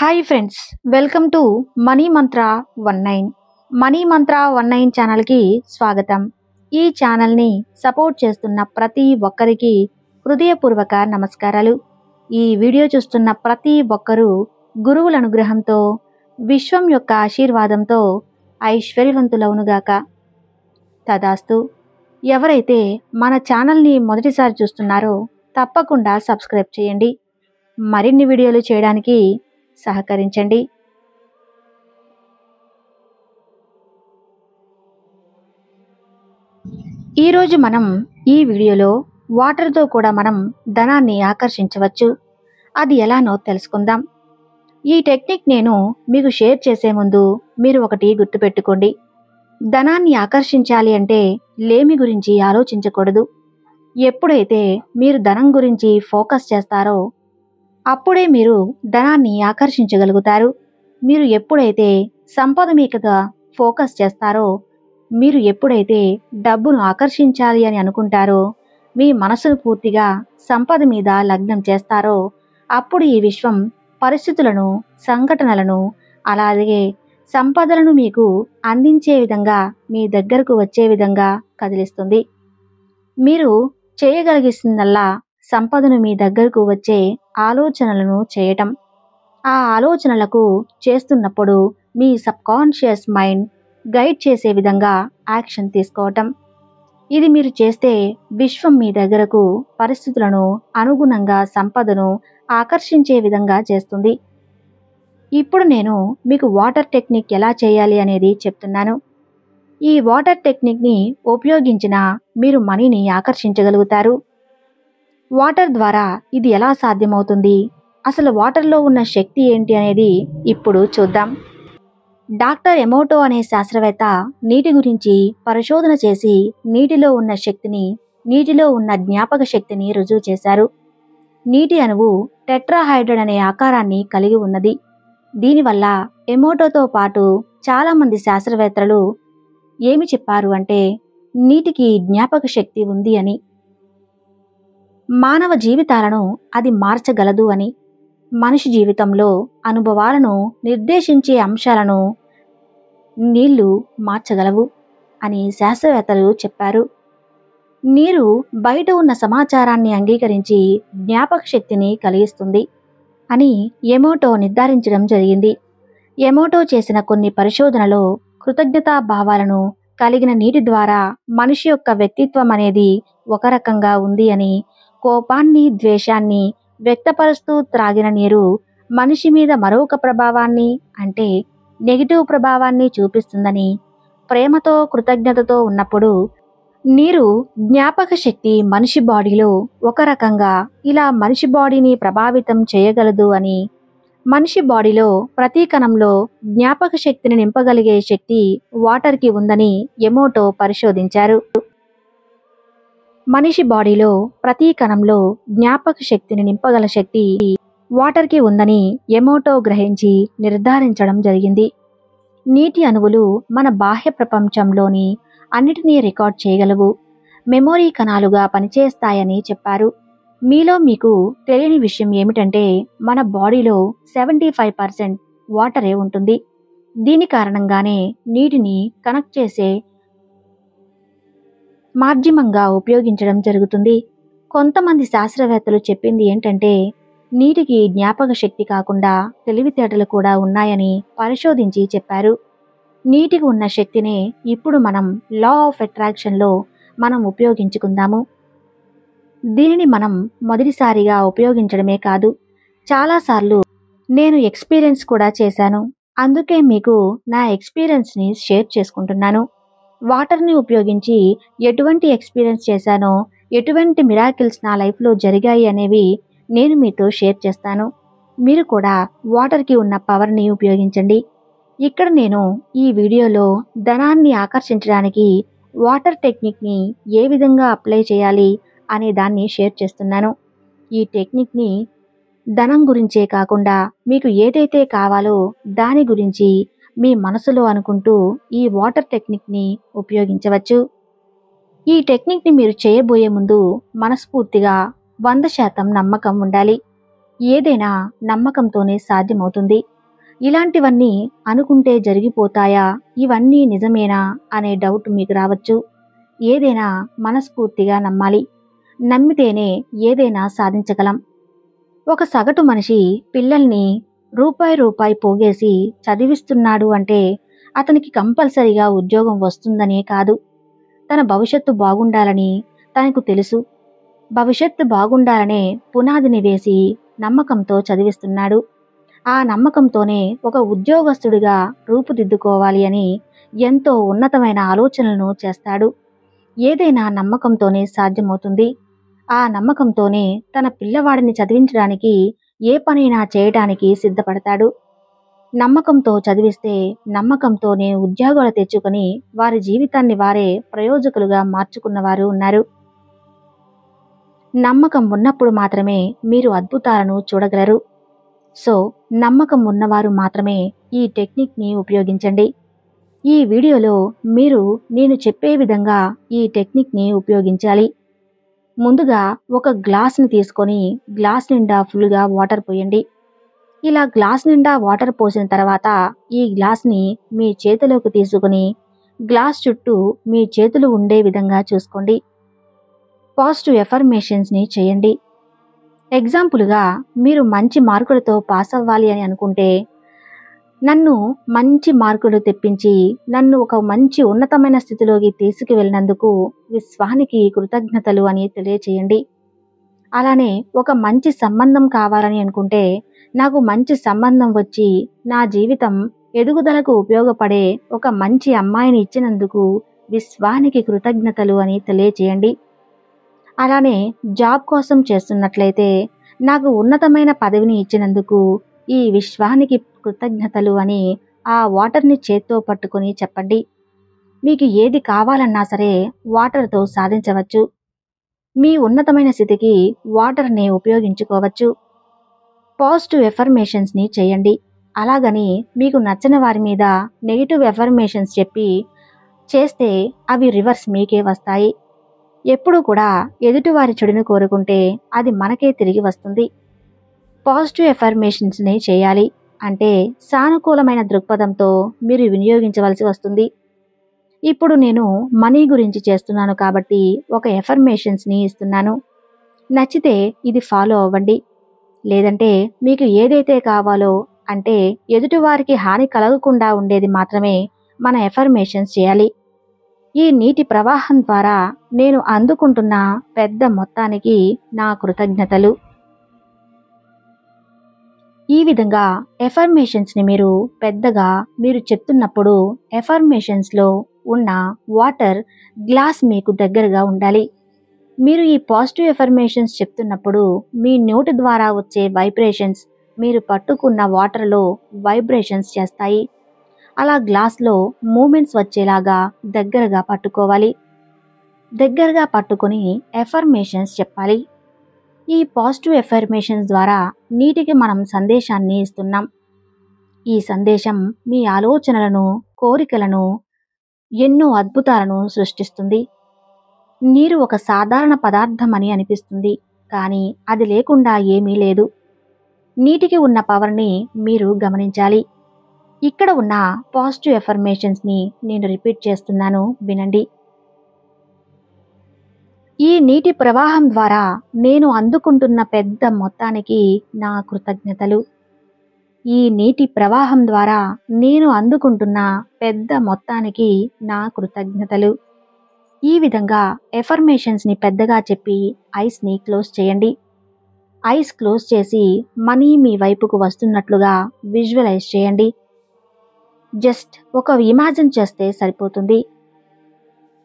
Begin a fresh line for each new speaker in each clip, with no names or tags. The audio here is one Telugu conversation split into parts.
Hi friends, welcome to money Mantra 19. Money మంత్ర 19 ఛానల్కి స్వాగతం. ఈ ఛానల్ని సపోర్ట్ చేస్తున్న ప్రతి ఒక్కరికి హృదయపూర్వక నమస్కారాలు. ఈ వీడియో చూస్తున్న ప్రతి ఒక్కరూ గురువుల అనుగ్రహంతో, విశ్వం యొక్క ఆశీర్వాదంతో ఐశ్వర్యవంతులవునుగాక. తదాస్తు. ఎవరైతే మన ఛానల్ని మొదటిసారి చూస్తున్నారో తప్పకుండా సబ్స్క్రైబ్ చేయండి. మరిన్ని వీడియోలు చేయడానికి సహకరించండి. ఈరోజు మనం ఈ వీడియోలో వాటర్తో కూడా మనం ధనాన్ని ఆకర్షించవచ్చు. అది ఎలానో తెలుసుకుందాం. ఈ టెక్నిక్ నేను మీకు షేర్ చేసే ముందు మీరు ఒకటి గుర్తుపెట్టుకోండి. ధనాన్ని ఆకర్షించాలి అంటే లేమి గురించి ఆలోచించకూడదు. ఎప్పుడైతే మీరు ధనం గురించి ఫోకస్ చేస్తారో అప్పుడే మీరు ధనాన్ని ఆకర్షించగలుగుతారు. మీరు ఎప్పుడైతే సంపద మీద ఫోకస్ చేస్తారో, మీరు ఎప్పుడైతే డబ్బును ఆకర్షించాలి అని అనుకుంటారో, మీ మనసును పూర్తిగా సంపద మీద లగ్నం చేస్తారో, అప్పుడు ఈ విశ్వం పరిస్థితులను, సంఘటనలను, అలాగే సంపదలను మీకు అందించే విధంగా, మీ దగ్గరకు వచ్చే విధంగా కదిలిస్తుంది. మీరు చేయగలిగిస్తుందల్లా సంపదను మీ దగ్గరకు వచ్చే ఆలోచనలను చేయటం. ఆ ఆలోచనలకు చేస్తున్నప్పుడు మీ సబ్కాన్షియస్ మైండ్ గైడ్ చేసే విధంగా యాక్షన్ తీసుకోవటం. ఇది మీరు చేస్తే విశ్వం మీ దగ్గరకు పరిస్థితులను అనుగుణంగా సంపదను ఆకర్షించే విధంగా చేస్తుంది. ఇప్పుడు నేను మీకు వాటర్ టెక్నిక్ ఎలా చేయాలి అనేది చెప్తున్నాను. ఈ వాటర్ టెక్నిక్ని ఉపయోగించిన మీరు మనీని ఆకర్షించగలుగుతారు. వాటర్ ద్వారా ఇది ఎలా సాధ్యమవుతుంది, అసలు వాటర్లో ఉన్న శక్తి ఏంటి అనేది ఇప్పుడు చూద్దాం. డాక్టర్ ఎమోటో అనే శాస్త్రవేత్త నీటి గురించి పరిశోధన చేసి నీటిలో ఉన్న శక్తిని, నీటిలో ఉన్న జ్ఞాపక శక్తిని రుజువు చేశారు. నీటి అణువు టెట్రాహైడ్రల్ అనే ఆకారాన్ని కలిగి ఉన్నది. దీనివల్ల ఎమోటోతో పాటు చాలామంది శాస్త్రవేత్తలు ఏమి చెప్పారు అంటే నీటికి జ్ఞాపక శక్తి ఉంది అని, మానవ జీవితాలను అది మార్చగలదు అని, మనిషి జీవితంలో అనుభవాలను నిర్దేశించే అంశాలను నీళ్లు మార్చగలవు అని శాస్త్రవేత్తలు చెప్పారు. నీరు బయట ఉన్న సమాచారాన్ని అంగీకరించి జ్ఞాపక శక్తిని కలిగిస్తుంది అని ఎమోటో నిర్ధారించడం జరిగింది. ఎమోటో చేసిన కొన్ని పరిశోధనలో కృతజ్ఞతా భావాలను కలిగిన నీటి ద్వారా మనిషి యొక్క వ్యక్తిత్వం అనేది ఒక రకంగా ఉంది అని, కోపాన్ని, ద్వేషాన్ని వ్యక్తపరుస్తూ త్రాగిన నీరు మనిషి మీద మరొక ప్రభావాన్ని, అంటే నెగిటివ్ ప్రభావాన్ని చూపిస్తుందని, ప్రేమతో, కృతజ్ఞతతో ఉన్నప్పుడు నీరు జ్ఞాపక శక్తి మనిషి బాడీలో ఒక రకంగా ఇలా మనిషి బాడీని ప్రభావితం చేయగలదు అని, మనిషి బాడీలో ప్రతి కణంలో జ్ఞాపక శక్తిని నింపగలిగే శక్తి వాటర్కి ఉందని ఎమోటో పరిశోధించారు. మనిషి బాడీలో ప్రతి కణంలో జ్ఞాపక శక్తిని నింపగల శక్తి వాటర్కి ఉందని ఎమోటో గ్రహించి నిర్ధారించడం జరిగింది. నీటి అణువులు మన బాహ్య ప్రపంచంలోని అన్నిటినీ రికార్డ్ చేయగలవు, మెమొరీ కణాలుగా పనిచేస్తాయని చెప్పారు. మీలో మీకు తెలియని విషయం ఏమిటంటే మన బాడీలో 75% వాటరే ఉంటుంది. దీని కారణంగానే నీటిని కనెక్ట్ చేసే మాధ్యమంగా ఉపయోగించడం జరుగుతుంది. కొంతమంది శాస్త్రవేత్తలు చెప్పింది ఏంటంటే నీటికి జ్ఞాపక శక్తి కాకుండా తెలివితేటలు కూడా ఉన్నాయని పరిశోధించి చెప్పారు. నీటికి ఉన్న శక్తినే ఇప్పుడు మనం లా ఆఫ్ అట్రాక్షన్లో మనం ఉపయోగించుకుందాము. దీనిని మనం మొదటిసారిగా ఉపయోగించడమే కాదు, చాలాసార్లు నేను ఎక్స్పీరియన్స్ కూడా చేశాను. అందుకే మీకు నా ఎక్స్పీరియన్స్ని షేర్ చేసుకుంటున్నాను. వాటర్ని ఉపయోగించి ఎటువంటి ఎక్స్పీరియన్స్ చేశానో, ఎటువంటి మిరాకిల్స్ నా లైఫ్లో జరిగాయి అనేవి నేను మీతో షేర్ చేస్తాను. మీరు కూడా వాటర్కి ఉన్న పవర్ని ఉపయోగించండి. ఇక్కడ నేను ఈ వీడియోలో ధనాన్ని ఆకర్షించడానికి వాటర్ టెక్నిక్ని ఏ విధంగా అప్లై చేయాలి అనే దాన్ని షేర్ చేస్తున్నాను. ఈ టెక్నిక్ని ధనం గురించే కాకుండా మీకు ఏదైతే కావాలో దాని గురించి మీ మనసులో అనుకుంటూ ఈ వాటర్ టెక్నిక్ని ఉపయోగించవచ్చు. ఈ టెక్నిక్ని మీరు చేయబోయే ముందు మనస్ఫూర్తిగా 100% నమ్మకం ఉండాలి. ఏదైనా నమ్మకంతోనే సాధ్యమవుతుంది. ఇలాంటివన్నీ అనుకుంటే జరిగిపోతాయా, ఇవన్నీ నిజమేనా అనే డౌట్ మీకు రావచ్చు. ఏదైనా మనస్ఫూర్తిగా నమ్మాలి. నమ్మితేనే ఏదైనా సాధించగలం. ఒక సగటు మనిషి పిల్లల్ని రూపాయి పోగేసి చదివిస్తున్నాడు అంటే అతనికి కంపల్సరిగా ఉద్యోగం వస్తుందనే కాదు. తన భవిష్యత్తు బాగుండాలని తనకు తెలుసు. భవిష్యత్తు బాగుండాలనే పునాదిని వేసి నమ్మకంతో చదివిస్తున్నాడు. ఆ నమ్మకంతోనే ఒక ఉద్యోగస్తుడిగా రూపుదిద్దుకోవాలి అని ఎంతో ఉన్నతమైన ఆలోచనలను చేస్తాడు. ఏదైనా నమ్మకంతోనే సాధ్యమవుతుంది. ఆ నమ్మకంతోనే తన పిల్లవాడిని చదివించడానికి ఏ పనైనా చేయడానికి సిద్ధపడతాడు. నమ్మకంతో చదివిస్తే నమ్మకంతోనే ఉద్యోగాలు తెచ్చుకొని వారి జీవితాన్ని వారే ప్రయోజకులుగా మార్చుకున్నవారు ఉన్నారు. నమ్మకం ఉన్నప్పుడు మాత్రమే మీరు అద్భుతాలను చూడగలరు. సో, నమ్మకం ఉన్నవారు మాత్రమే ఈ టెక్నిక్ని ఉపయోగించండి. ఈ వీడియోలో మీరు నేను చెప్పే విధంగా ఈ టెక్నిక్ని ఉపయోగించాలి. ముందుగా ఒక గ్లాస్ని తీసుకొని గ్లాస్ నిండా ఫుల్గా వాటర్ పోయండి. ఇలా గ్లాస్ నిండా వాటర్ పోసిన తర్వాత ఈ గ్లాస్ని మీ చేతిలోకి తీసుకుని గ్లాస్ చుట్టూ మీ చేతులు ఉండే విధంగా చూసుకోండి. పాజిటివ్ ఎఫర్మేషన్స్ని చేయండి. ఎగ్జాంపుల్గా మీరు మంచి మార్కులతో పాస్ అవ్వాలి అని అనుకుంటే, నన్ను మంచి మార్కులు తెప్పించి నన్ను ఒక మంచి ఉన్నతమైన స్థితిలోకి తీసుకువెళ్ళినందుకు విశ్వానికి కృతజ్ఞతలు అని తెలియచేయండి. అలానే ఒక మంచి సంబంధం కావాలని అనుకుంటే, నాకు మంచి సంబంధం వచ్చి నా జీవితం ఎదుగుదలకు ఉపయోగపడే ఒక మంచి అమ్మాయిని ఇచ్చినందుకు విశ్వానికి కృతజ్ఞతలు అని తెలియచేయండి. అలానే జాబ్ కోసం చేస్తున్నట్లయితే, నాకు ఉన్నతమైన పదవిని ఇచ్చినందుకు ఈ విశ్వానికి కృతజ్ఞతలు అని ఆ వాటర్ని చేత్తో పట్టుకొని చెప్పండి. మీకు ఏది కావాలన్నా సరే వాటర్తో సాధించవచ్చు. మీ ఉన్నతమైన స్థితికి వాటర్ని ఉపయోగించుకోవచ్చు. పాజిటివ్ ఎఫర్మేషన్స్ని చేయండి. అలాగని మీకు నచ్చని వారి మీద నెగిటివ్ ఎఫర్మేషన్స్ చెప్పి చేస్తే అవి రివర్స్ మీకే వస్తాయి. ఎప్పుడూ కూడా ఎదుటివారి చెడును కోరుకుంటే అది మనకే తిరిగి వస్తుంది. పాజిటివ్ ఎఫర్మేషన్స్ని చేయాలి అంటే సానుకూలమైన దృక్పథంతో మీరు వినియోగించవలసి వస్తుంది. ఇప్పుడు నేను మనీ గురించి చేస్తున్నాను కాబట్టి ఒక ఎఫర్మేషన్స్ని ఇస్తున్నాను. నచ్చితే ఇది ఫాలో అవ్వండి. లేదంటే మీకు ఏదైతే కావాలో అంటే ఎదుటివారికి హాని కలగకుండా ఉండేది మాత్రమే మన ఎఫర్మేషన్స్ చేయాలి. ఈ నీటి ప్రవాహం ద్వారా నేను అందుకుంటున్న పెద్ద మొత్తానికి నా కృతజ్ఞతలు. ఈ విధంగా ఎఫర్మేషన్స్ని మీరు చెప్తున్నప్పుడు ఎఫర్మేషన్స్లో ఉన్న వాటర్ గ్లాస్ మీకు దగ్గరగా ఉండాలి. మీరు ఈ పాజిటివ్ ఎఫర్మేషన్స్ చెప్తున్నప్పుడు మీ నోటి ద్వారా వచ్చే వైబ్రేషన్స్ మీరు పట్టుకున్న వాటర్లో వైబ్రేషన్స్ చేస్తాయి. అలా గ్లాస్లో మూమెంట్స్ వచ్చేలాగా దగ్గరగా పట్టుకోవాలి. దగ్గరగా పట్టుకొని ఎఫర్మేషన్స్ చెప్పాలి. ఈ పాజిటివ్ ఎఫర్మేషన్స్ ద్వారా నీటికి మనం సందేశాన్ని ఇస్తున్నాం. ఈ సందేశం మీ ఆలోచనలను, కోరికలను, ఎన్నో అద్భుతాలను సృష్టిస్తుంది. నీరు ఒక సాధారణ పదార్థం అని అనిపిస్తుంది, కానీ అది లేకుండా ఏమీ లేదు. నీటికి ఉన్న పవర్ని మీరు గమనించాలి. ఇక్కడ ఉన్న పాజిటివ్ ఎఫర్మేషన్స్ని నేను రిపీట్ చేస్తున్నాను, వినండి. ఈ నీటి ప్రవాహం ద్వారా నేను అందుకుంటున్న పెద్ద మొత్తానికి నా కృతజ్ఞతలు. ఈ నీటి ప్రవాహం ద్వారా నేను అందుకుంటున్న పెద్ద మొత్తానికి నా కృతజ్ఞతలు. ఈ విధంగా ఎఫర్మేషన్స్ని పెద్దగా చెప్పి ఐస్ని క్లోజ్ చేయండి. ఐస్ క్లోజ్ చేసి మనీ మీ వైపుకు వస్తున్నట్లుగా విజువలైజ్ చేయండి. జస్ట్ ఒక ఇమాజిన్ చేస్తే సరిపోతుంది.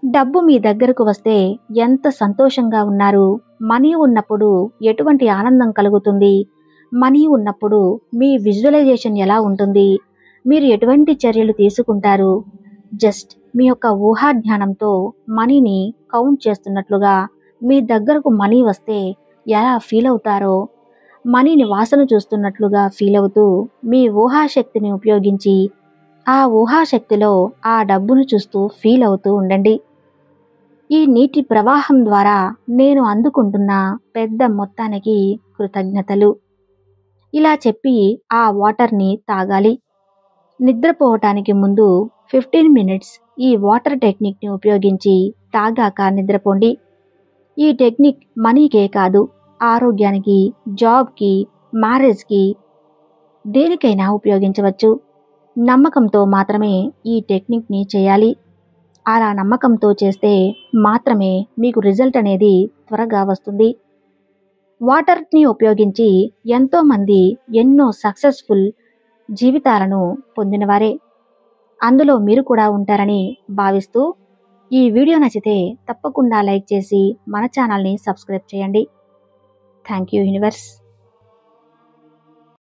డబ్బు మీ దగ్గరకు వస్తే ఎంత సంతోషంగా ఉన్నారు, మనీ ఉన్నప్పుడు ఎటువంటి ఆనందం కలుగుతుంది, మనీ ఉన్నప్పుడు మీ విజువలైజేషన్ ఎలా ఉంటుంది, మీరు ఎటువంటి చర్యలు తీసుకుంటారు, జస్ట్ మీ యొక్క ఊహాజ్ఞానంతో మనీని కౌంట్ చేస్తున్నట్లుగా మీ దగ్గరకు మనీ వస్తే ఎలా ఫీల్ అవుతారో, మనీని వాసన చూస్తున్నట్లుగా ఫీల్ అవుతూ మీ ఊహాశక్తిని ఉపయోగించి ఆ ఊహాశక్తిలో ఆ డబ్బును చూస్తూ ఫీల్ అవుతూ ఉండండి. ఈ నీటి ప్రవాహం ద్వారా నేను అందుకుంటున్న పెద్ద మొత్తానికి కృతజ్ఞతలు. ఇలా చెప్పి ఆ వాటర్ని తాగాలి. నిద్రపోవటానికి ముందు 15 మినిట్స్ ఈ వాటర్ టెక్నిక్ని ఉపయోగించి తాగాక నిద్రపోండి. ఈ టెక్నిక్ మనీకే కాదు, ఆరోగ్యానికి, జాబ్కి, మ్యారేజ్కి, దేనికైనా ఉపయోగించవచ్చు. నమ్మకంతో మాత్రమే ఈ టెక్నిక్ని చేయాలి. అలా నమ్మకంతో చేస్తే మాత్రమే మీకు రిజల్ట్ అనేది త్వరగా వస్తుంది. వాటర్ని ఉపయోగించి ఎంతోమంది ఎన్నో సక్సెస్ఫుల్ జీవితాలను పొందినవారే. అందులో మీరు కూడా ఉంటారని భావిస్తూ ఈ వీడియో నచ్చితే తప్పకుండా లైక్ చేసి మన ఛానల్ని సబ్స్క్రైబ్ చేయండి. Thank you universe.